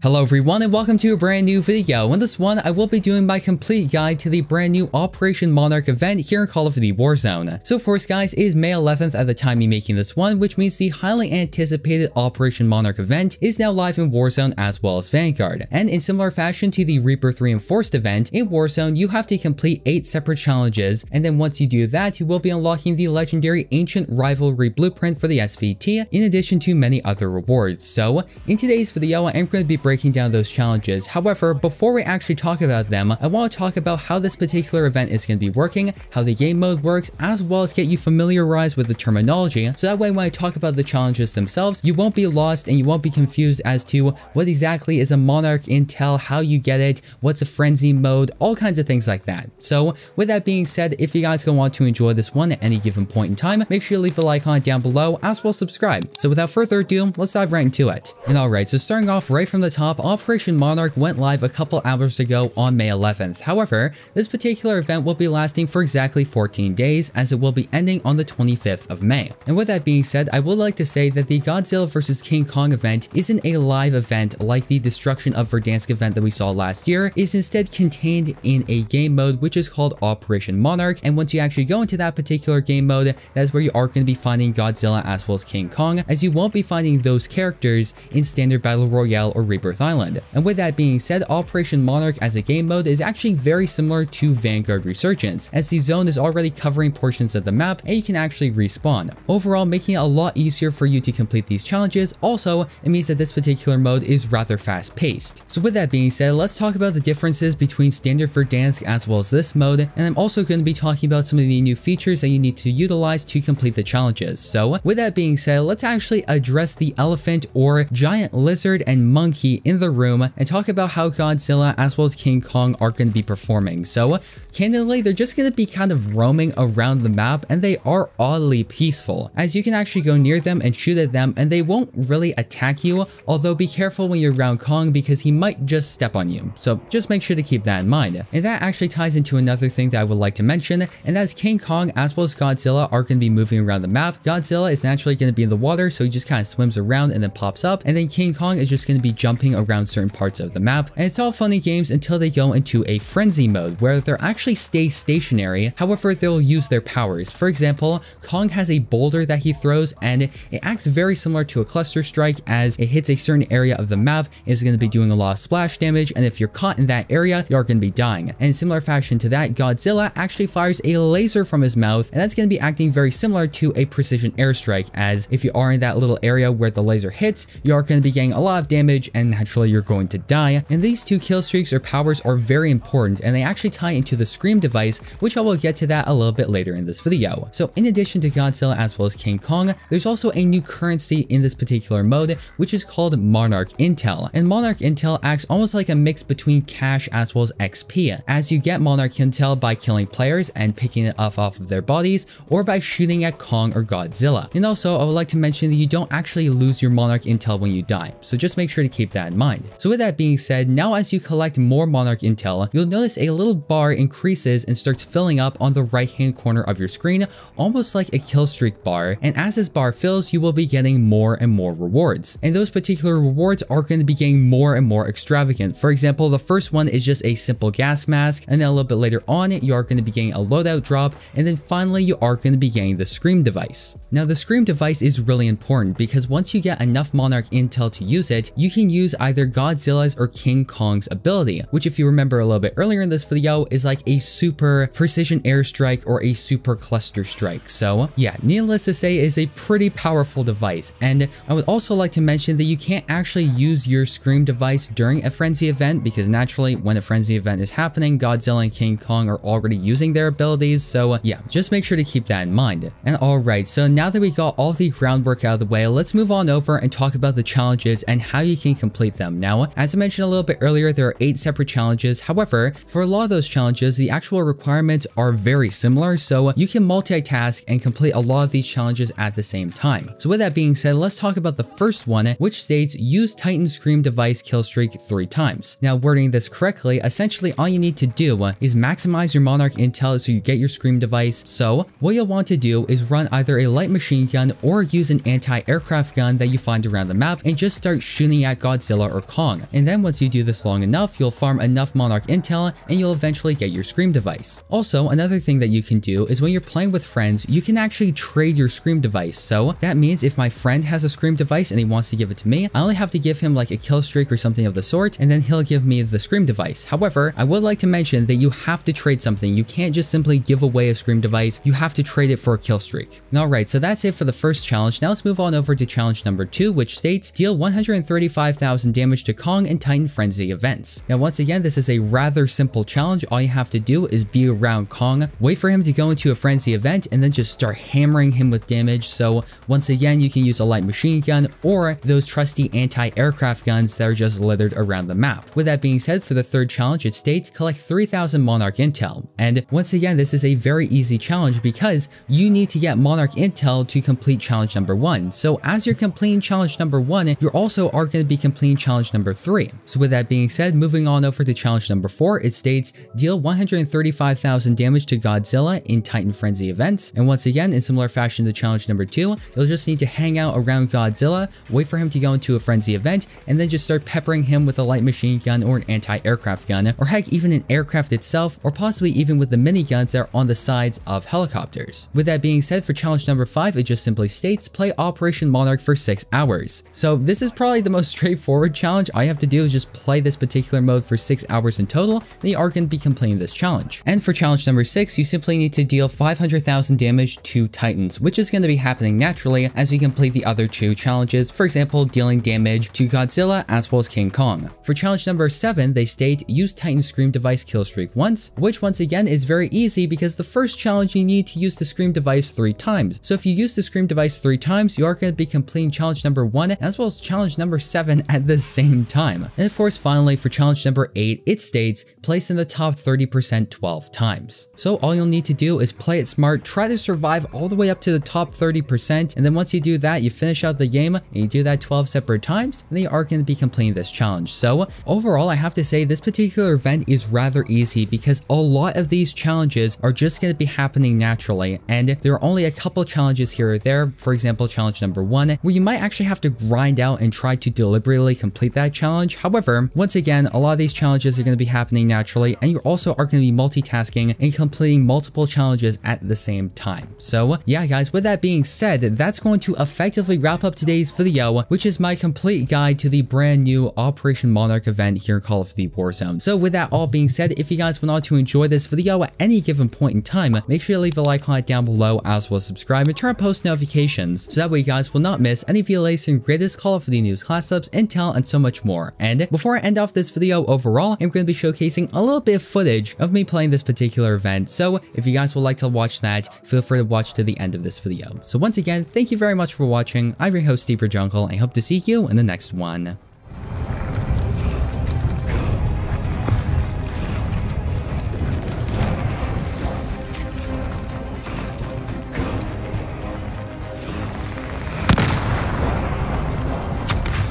Hello everyone and welcome to a brand new video. In this one, I will be doing my complete guide to the brand new Operation Monarch event here in Call of Duty Warzone. So of course guys, it is May 11th at the time of making this one, which means the highly anticipated Operation Monarch event is now live in Warzone as well as Vanguard. And in similar fashion to the Rebirth Reinforced event, in Warzone you have to complete 8 separate challenges, and then once you do that, you will be unlocking the legendary Ancient Rivalry Blueprint for the SVT, in addition to many other rewards. So in today's video, I am going to be breaking down those challenges. However, before we actually talk about them, I want to talk about how this particular event is going to be working, how the game mode works, as well as get you familiarized with the terminology, so that way when I talk about the challenges themselves, you won't be lost and you won't be confused as to what exactly is a Monarch Intel, how you get it, what's a frenzy mode, all kinds of things like that. So with that being said, if you guys want to enjoy this one at any given point in time, make sure you leave a like on it down below, as well as subscribe. So without further ado, let's dive right into it. And alright, so starting off right from the top, Operation Monarch went live a couple hours ago on May 11th. However, this particular event will be lasting for exactly 14 days, as it will be ending on the 25th of May. And with that being said, I would like to say that the Godzilla vs King Kong event isn't a live event like the Destruction of Verdansk event that we saw last year. It is instead contained in a game mode which is called Operation Monarch, and once you actually go into that particular game mode, that is where you are going to be finding Godzilla as well as King Kong, as you won't be finding those characters in Standard Battle Royale or Rebirth Island. And with that being said, Operation Monarch as a game mode is actually very similar to Vanguard Resurgence, as the zone is already covering portions of the map and you can actually respawn, overall making it a lot easier for you to complete these challenges. Also, it means that this particular mode is rather fast paced. So with that being said, let's talk about the differences between Standard Verdansk as well as this mode, and I'm also going to be talking about some of the new features that you need to utilize to complete the challenges. So with that being said, let's actually address the elephant or giant lizard and monkey in the room and talk about how Godzilla as well as King Kong are going to be performing. So candidly, they're just going to be kind of roaming around the map, and they are oddly peaceful, as you can actually go near them and shoot at them and they won't really attack you, although be careful when you're around Kong because he might just step on you. So just make sure to keep that in mind. And that actually ties into another thing that I would like to mention, and that's King Kong as well as Godzilla are going to be moving around the map. Godzilla is naturally going to be in the water, so he just kind of swims around and then pops up, and then King Kong is just going to be jumping around certain parts of the map. And it's all funny games until they go into a frenzy mode where they'll actually stay stationary, however they'll use their powers. For example, Kong has a boulder that he throws, and it acts very similar to a cluster strike, as it hits a certain area of the map, is going to be doing a lot of splash damage, and if you're caught in that area, you're going to be dying. And in similar fashion to that, Godzilla actually fires a laser from his mouth, and that's going to be acting very similar to a precision airstrike, as if you are in that little area where the laser hits, you are going to be getting a lot of damage and naturally you're going to die. And these two kill streaks or powers are very important, and they actually tie into the S.C.R.E.A.M device, which I will get to that a little bit later in this video. So in addition to Godzilla as well as King Kong, there's also a new currency in this particular mode, which is called Monarch Intel. And Monarch Intel acts almost like a mix between cash as well as XP, as you get Monarch Intel by killing players and picking it off of their bodies, or by shooting at Kong or Godzilla. And also, I would like to mention that you don't actually lose your Monarch Intel when you die, so just make sure to keep that in mind. So with that being said, now as you collect more Monarch Intel, you'll notice a little bar increases and starts filling up on the right hand corner of your screen, almost like a kill streak bar, and as this bar fills, you will be getting more and more rewards. And those particular rewards are going to be getting more and more extravagant. For example, the first one is just a simple gas mask, and then a little bit later on, you are going to be getting a loadout drop, and then finally you are going to be getting the S.C.R.E.A.M device. Now the S.C.R.E.A.M device is really important because once you get enough Monarch Intel to use it, you can use either Godzilla's or King Kong's ability, which if you remember a little bit earlier in this video is like a super precision airstrike or a super cluster strike. So yeah, needless to say, is a pretty powerful device. And I would also like to mention that you can't actually use your S.C.R.E.A.M device during a frenzy event, because naturally when a frenzy event is happening, Godzilla and King Kong are already using their abilities. So yeah, just make sure to keep that in mind. And alright, so now that we got all the groundwork out of the way, let's move on over and talk about the challenges and how you can complete them. Now, as I mentioned a little bit earlier, there are 8 separate challenges. However, for a lot of those challenges, the actual requirements are very similar, so you can multitask and complete a lot of these challenges at the same time. So with that being said, let's talk about the first one, which states use Titan S.C.R.E.A.M device kill streak 3 times. Now, wording this correctly, essentially all you need to do is maximize your Monarch Intel so you get your S.C.R.E.A.M device. So what you'll want to do is run either a light machine gun or use an anti-aircraft gun that you find around the map and just start shooting at Godzilla Godzilla or Kong. And then once you do this long enough, you'll farm enough Monarch Intel and you'll eventually get your S.C.R.E.A.M device. Also, another thing that you can do is when you're playing with friends, you can actually trade your S.C.R.E.A.M device. So that means if my friend has a S.C.R.E.A.M device and he wants to give it to me, I only have to give him like a kill streak or something of the sort, and then he'll give me the S.C.R.E.A.M device. However, I would like to mention that you have to trade something. You can't just simply give away a S.C.R.E.A.M device. You have to trade it for a kill streak. Alright, so that's it for the first challenge. Now let's move on over to challenge number 2, which states deal 135,000 damage to Kong in Titan Frenzy events. Now once again, this is a rather simple challenge. All you have to do is be around Kong, wait for him to go into a frenzy event, and then just start hammering him with damage. So once again, you can use a light machine gun or those trusty anti-aircraft guns that are just littered around the map. With that being said, for the third challenge, it states collect 3,000 Monarch Intel. And once again, this is a very easy challenge because you need to get Monarch Intel to complete challenge number 1. So as you're completing challenge number 1, you also are going to be completing challenge number 3. So with that being said, moving on over to challenge number 4, it states deal 135,000 damage to Godzilla in Titan Frenzy events. And once again, in similar fashion to challenge number 2, you'll just need to hang out around Godzilla, wait for him to go into a frenzy event, and then just start peppering him with a light machine gun or an anti-aircraft gun, or heck, even an aircraft itself, or possibly even with the miniguns that are on the sides of helicopters. With that being said, for challenge number 5, it just simply states play Operation Monarch for 6 hours. So this is probably the most straightforward challenge. All you have to do is just play this particular mode for 6 hours in total, then you are going to be completing this challenge. And for challenge number 6, you simply need to deal 500,000 damage to Titans, which is going to be happening naturally as you complete the other 2 challenges, for example, dealing damage to Godzilla as well as King Kong. For challenge number 7, they state use Titan S.C.R.E.A.M device kill streak once, which once again is very easy because the first challenge you need to use the S.C.R.E.A.M device 3 times. So if you use the S.C.R.E.A.M device 3 times, you are going to be completing challenge number 1 as well as challenge number 7 at the same time. And of course, finally for challenge number 8, it states place in the top 30% 12 times. So all you'll need to do is play it smart, try to survive all the way up to the top 30%, and then once you do that, you finish out the game and you do that 12 separate times, and then you are going to be completing this challenge. So overall, I have to say this particular event is rather easy because a lot of these challenges are just going to be happening naturally, and there are only a couple challenges here or there. For example, challenge number 1, where you might actually have to grind out and try to deliberately complete that challenge. However, once again, a lot of these challenges are going to be happening naturally, and you also are going to be multitasking and completing multiple challenges at the same time. So yeah guys, with that being said, that's going to effectively wrap up today's video, which is my complete guide to the brand new Operation Monarch event here in Call of Duty Warzone. So with that all being said, if you guys went on to enjoy this video at any given point in time, make sure to leave a like on it down below, as well as subscribe and turn on post notifications so that way you guys will not miss any of the latest and greatest Call of Duty news, class ups, intel, and so much more. And before I end off this video overall, I'm going to be showcasing a little bit of footage of me playing this particular event. So if you guys would like to watch that, feel free to watch to the end of this video. So once again, thank you very much for watching. I'm your host, Steeper Jungle, and I hope to see you in the next one.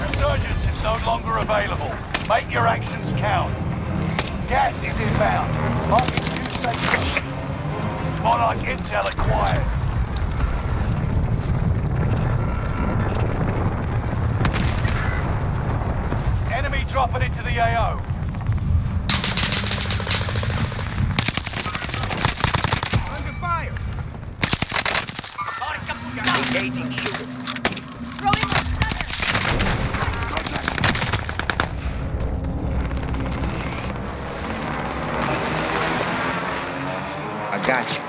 Resurgence is no longer available. Make your actions count. Gas is inbound. Marking 2 seconds. Monarch Intel acquired. Enemy dropping into the AO. Under fire. Engaging shooter. Throwing my stunner. I got you.